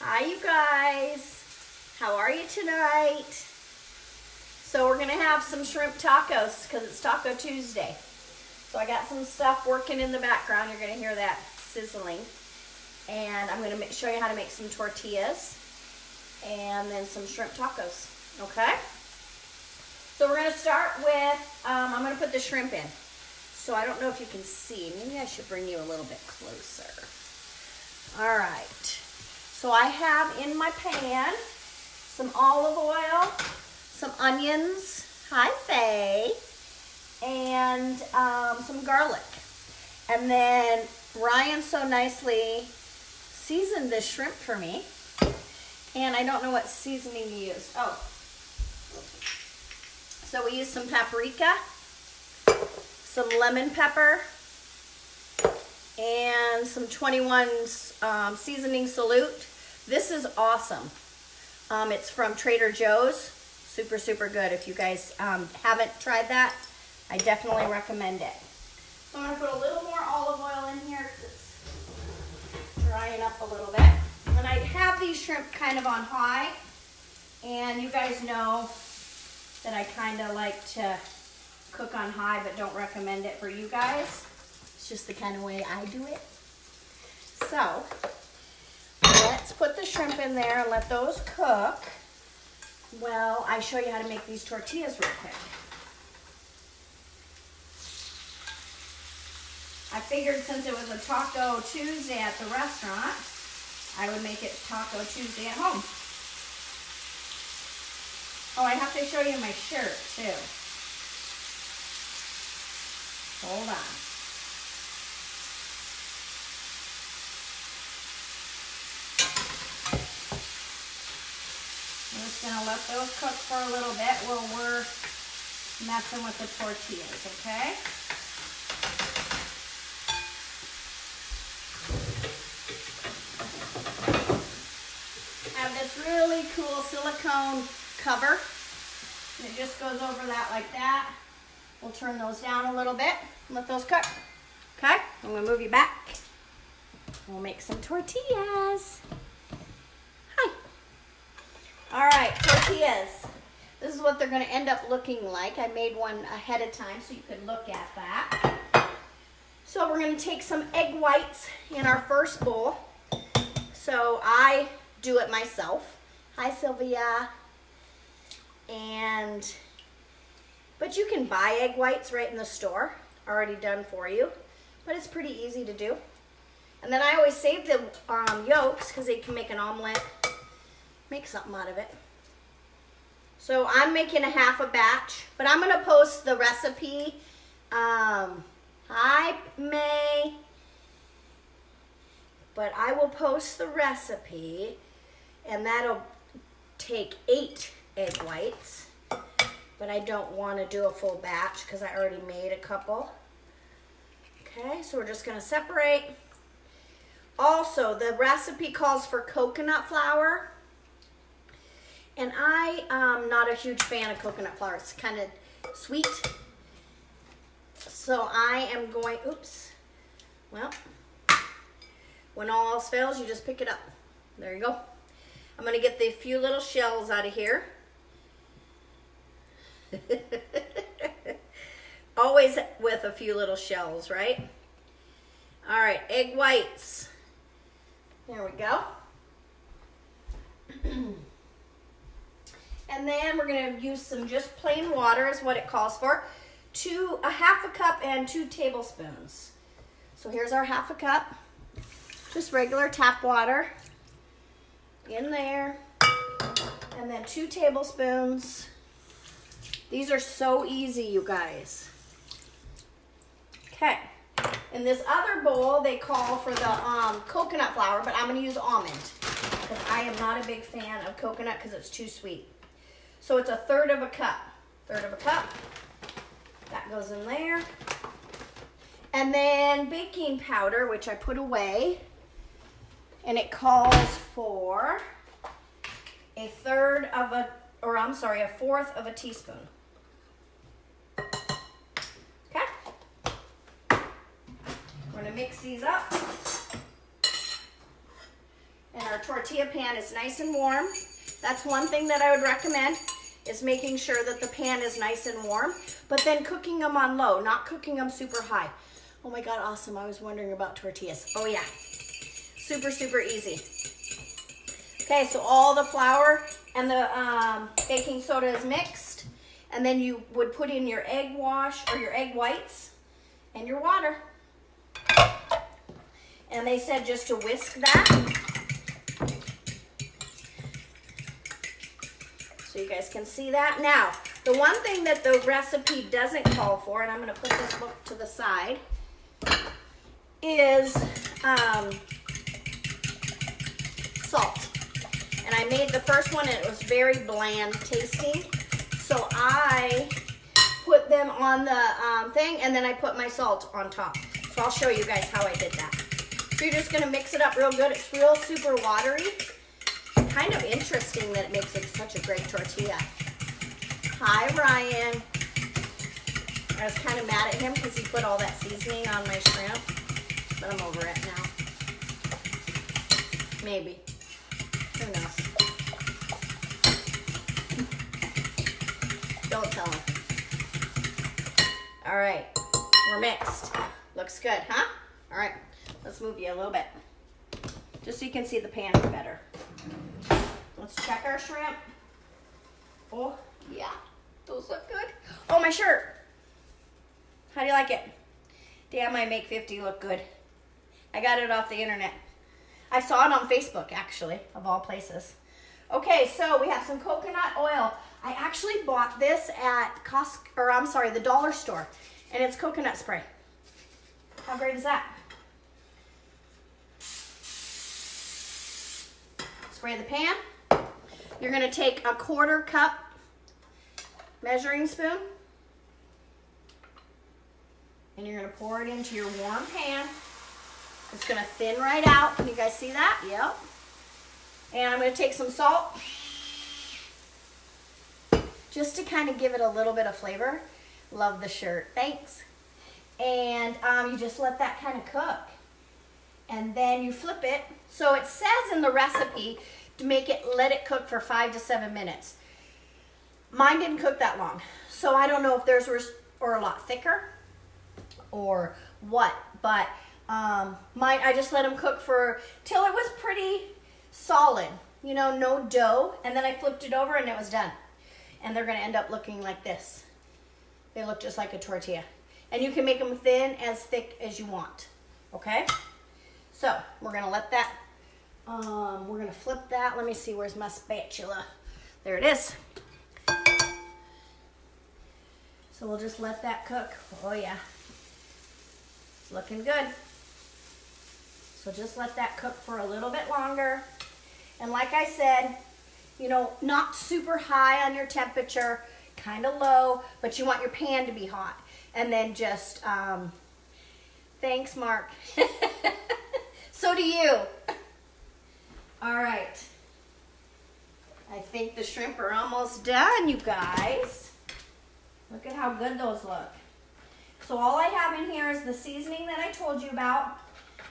Hi, you guys. How are you tonight? So we're gonna have some shrimp tacos because it's Taco Tuesday. So I got some stuff working in the background. You're gonna hear that sizzling. And I'm gonna show you how to make some tortillas and then some shrimp tacos, okay? So we're gonna start with, I'm gonna put the shrimp in. So I don't know if you can see. Maybe I should bring you a little bit closer. All right. So I have in my pan some olive oil, some onions, hi Faye, and some garlic. And then Ryan so nicely seasoned the shrimp for me. And I don't know what seasoning he used. Oh. So we used some paprika, some lemon pepper, and some 21 seasoning salute. This is awesome. It's from Trader Joe's. Super, super good. If you guys haven't tried that, I definitely recommend it. So I'm going to put a little more olive oil in here because it's drying up a little bit. And I have these shrimp kind of on high. And you guys know that I kind of like to cook on high, but don't recommend it for you guys. It's just the kind of way I do it. So let's put the shrimp in there and let those cook. Well, I show you how to make these tortillas real quick. I figured since it was a Taco Tuesday at the restaurant, I would make it Taco Tuesday at home. Oh, I have to show you my shirt too. Hold on. I'm just going to let those cook for a little bit while we're messing with the tortillas, okay? I have this really cool silicone cover. And it just goes over that like that. We'll turn those down a little bit and let those cook. Okay, I'm going to move you back. We'll make some tortillas. Hi. All right, tortillas. This is what they're going to end up looking like. I made one ahead of time so you could look at that. So we're going to take some egg whites in our first bowl. So I do it myself. Hi, Sylvia. But you can buy egg whites right in the store, already done for you. But it's pretty easy to do. And then I always save the yolks because they can make an omelet, make something out of it. So I'm making a half a batch, but I'm going to post the recipe. Hi, May. But I will post the recipe, and that'll take 8 egg whites. But I don't want to do a full batch because I already made a couple. Okay, so we're just going to separate. Also, the recipe calls for coconut flour. And I am not a huge fan of coconut flour. It's kind of sweet. So I am going, oops. Well, when all else fails, you just pick it up. There you go. I'm going to get the few little shells out of here. Always with a few little shells, right? All right, egg whites. There we go. And then we're going to use some just plain water is what it calls for. A half a cup and 2 tablespoons. So here's our half a cup. Just regular tap water in there. And then 2 tablespoons. These are so easy, you guys. Okay. In this other bowl, they call for the coconut flour, but I'm going to use almond because I am not a big fan of coconut because it's too sweet. So it's 1/3 of a cup. 1/3 of a cup. That goes in there. And then baking powder, which I put away. And it calls for a 1/4 of a teaspoon. Okay. We're going to mix these up. and our tortilla pan is nice and warm. That's one thing that I would recommend, is making sure that the pan is nice and warm, but then cooking them on low, not cooking them super high. Oh my God, awesome. I was wondering about tortillas. Oh yeah, super, super easy. Okay, so all the flour and the baking soda is mixed, and then you would put in your egg wash or your egg whites and your water. And they said just to whisk that. So you guys can see that. Now, the one thing that the recipe doesn't call for, and I'm going to put this book to the side, is salt. And I made the first one and it was very bland tasting. So I put them on the thing, and then I put my salt on top. So I'll show you guys how I did that. So you're just going to mix it up real good. It's real super watery. Kind of interesting that it makes it such a great tortilla. Hi, Ryan. I was kind of mad at him because he put all that seasoning on my shrimp, but I'm over it now. Maybe. Who knows? Don't tell him. All right, we're mixed. Looks good, huh? All right, let's move you a little bit, just so you can see the pan better. Let's check our shrimp. Oh, yeah, those look good. Oh, my shirt. How do you like it? Damn, I make 50 look good. I got it off the internet. I saw it on Facebook, actually, of all places. Okay, so we have some coconut oil. I actually bought this at the dollar store, and it's coconut spray. How great is that? Spray the pan. You're gonna take a 1/4 cup measuring spoon, and you're gonna pour it into your warm pan. It's gonna thin right out. Can you guys see that? Yep. And I'm gonna take some salt, just to kind of give it a little bit of flavor. Love the shirt, thanks. And you just let that kind of cook. And then you flip it. So it says in the recipe to let it cook for 5 to 7 minutes. Mine didn't cook that long. So I don't know if theirs were a lot thicker or what, but mine, I just let them cook till it was pretty solid, you know, no dough. And then I flipped it over and it was done. And they're gonna end up looking like this. They look just like a tortilla. And you can make them thin, as thick as you want, okay? So we're gonna let that, we're gonna flip that. Let me see, where's my spatula? There it is. So we'll just let that cook. Oh yeah, it's looking good. So just let that cook for a little bit longer. And like I said, you know, not super high on your temperature, kind of low, but you want your pan to be hot. And then just, thanks, Mark. So do you. All right. I think the shrimp are almost done, you guys. Look at how good those look. So all I have in here is the seasoning that I told you about,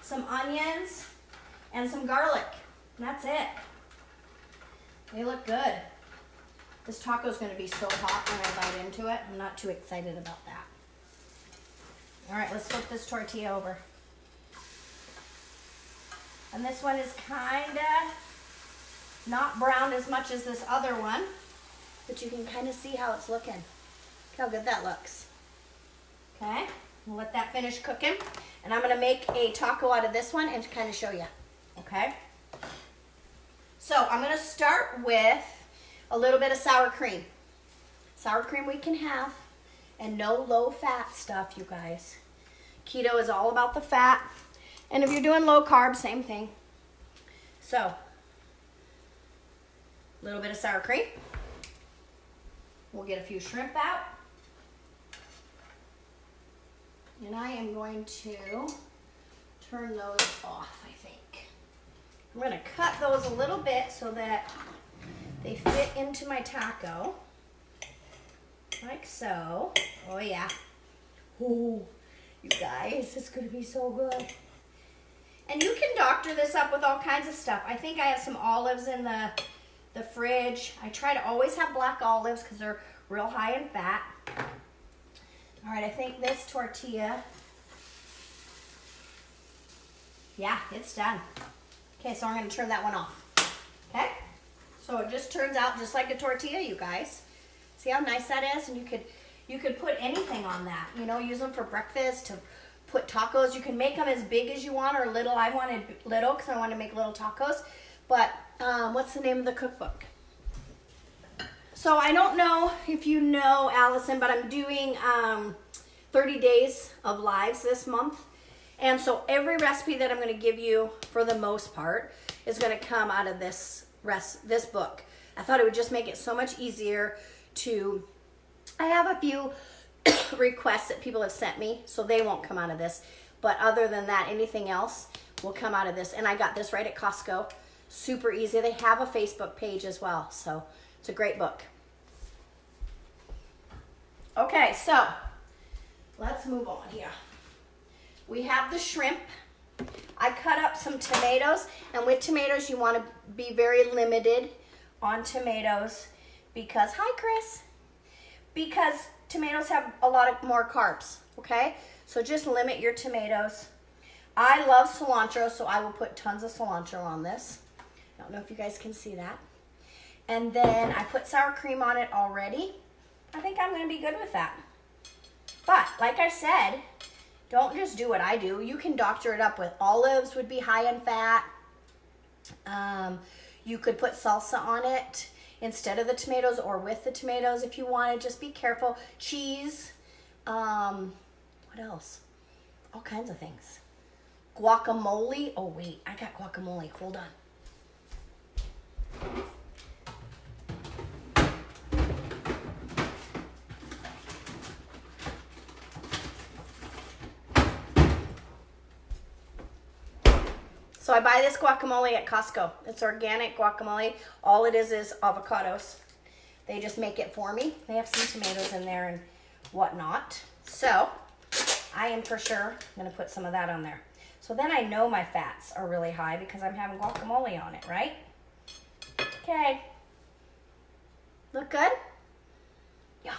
some onions, and some garlic. And that's it. They look good. This taco's gonna be so hot when I bite into it. I'm not too excited about that. All right, let's flip this tortilla over. And this one is kinda not browned as much as this other one, but you can kind of see how it's looking. Look how good that looks. Okay, we'll let that finish cooking. And I'm gonna make a taco out of this one and kind of show you, okay? So I'm gonna start with a little bit of sour cream. Sour cream we can have, and no low fat stuff, you guys. Keto is all about the fat. And if you're doing low carb, same thing. So, a little bit of sour cream. We'll get a few shrimp out. And I am going to turn those off, I think. I'm gonna cut those a little bit so that they fit into my taco. Like so. Oh yeah. Oh, you guys, it's gonna be so good. And you can doctor this up with all kinds of stuff. I think I have some olives in the fridge. I try to always have black olives because they're real high in fat. All right, I think this tortilla, yeah, it's done. Okay, so I'm gonna turn that one off, okay? So it just turns out just like a tortilla, you guys. See how nice that is? And you could put anything on that, you know, use them for breakfast, to put tacos. You can make them as big as you want or little. I wanted little because I wanted to make little tacos. But what's the name of the cookbook? So I don't know if you know, Allison, but I'm doing 30 days of lives this month. And so every recipe that I'm going to give you, for the most part, is going to come out of this book. I thought it would just make it so much easier to... I have a few requests that people have sent me, so they won't come out of this. But other than that, anything else will come out of this. And I got this right at Costco. Super easy. They have a Facebook page as well, so it's a great book. Okay, so let's move on here. We have the shrimp. I cut up some tomatoes, and with tomatoes, you want to be very limited on tomatoes because, hi Chris, because tomatoes have a lot of more carbs, okay? So just limit your tomatoes. I love cilantro, so I will put tons of cilantro on this. I don't know if you guys can see that. And then I put sour cream on it already. I think I'm gonna be good with that. But like I said, don't just do what I do. You can doctor it up with olives, would be high in fat. You could put salsa on it instead of the tomatoes or with the tomatoes if you want to. Just be careful. Cheese. What else? All kinds of things. Guacamole. Oh wait, I got guacamole. Hold on. So I buy this guacamole at Costco. It's organic guacamole. All it is avocados. They just make it for me. They have some tomatoes in there and whatnot. So I am for sure gonna put some of that on there. So then I know my fats are really high because I'm having guacamole on it, right? Okay. Look good? Yeah.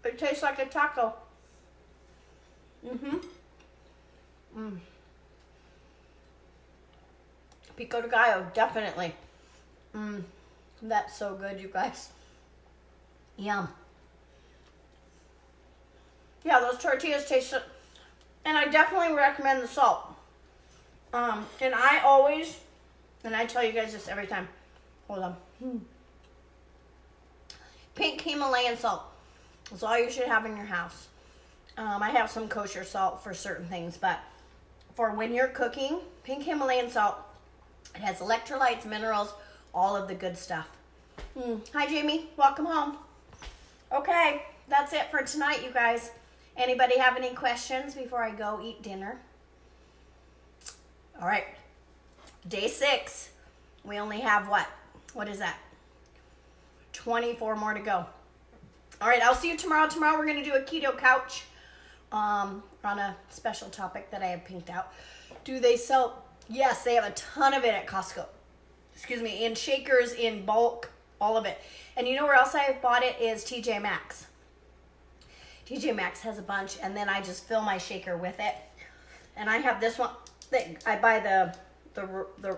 It tastes like a taco. Pico de gallo, definitely. That's so good, you guys. Yum. Yeah, those tortillas taste so, and I definitely recommend the salt. And I always, and I tell you guys this every time. Hold on. Pink Himalayan salt. That's all you should have in your house. I have some kosher salt for certain things, but for when you're cooking, pink Himalayan salt, it has electrolytes, minerals, all of the good stuff. Hi, Jamie. Welcome home. Okay, that's it for tonight, you guys. Anybody have any questions before I go eat dinner? All right. Day 6. We only have what? What is that? 24 more to go. All right, I'll see you tomorrow. Tomorrow we're going to do a keto couch on a special topic that I have pinked out. Do they sell? Yes, they have a ton of it at Costco. Excuse me, in shakers, in bulk, all of it. And you know where else I bought it is TJ Maxx. TJ Maxx has a bunch, and then I just fill my shaker with it. And I have this one that I buy the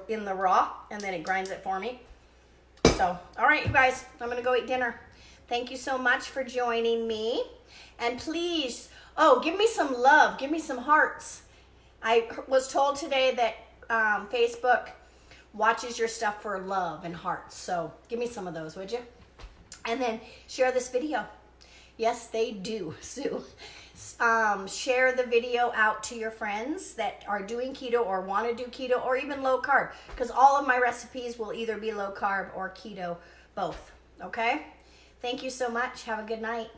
in the raw, and then it grinds it for me. So, all right, you guys, I'm going to go eat dinner. Thank you so much for joining me. And please, give me some love. Give me some hearts. I was told today that Facebook watches your stuff for love and hearts. So give me some of those, would you? And then share this video. Yes, they do, Sue. Share the video out to your friends that are doing keto or want to do keto or even low carb. Because all of my recipes will either be low carb or keto, both. Okay? Thank you so much. Have a good night.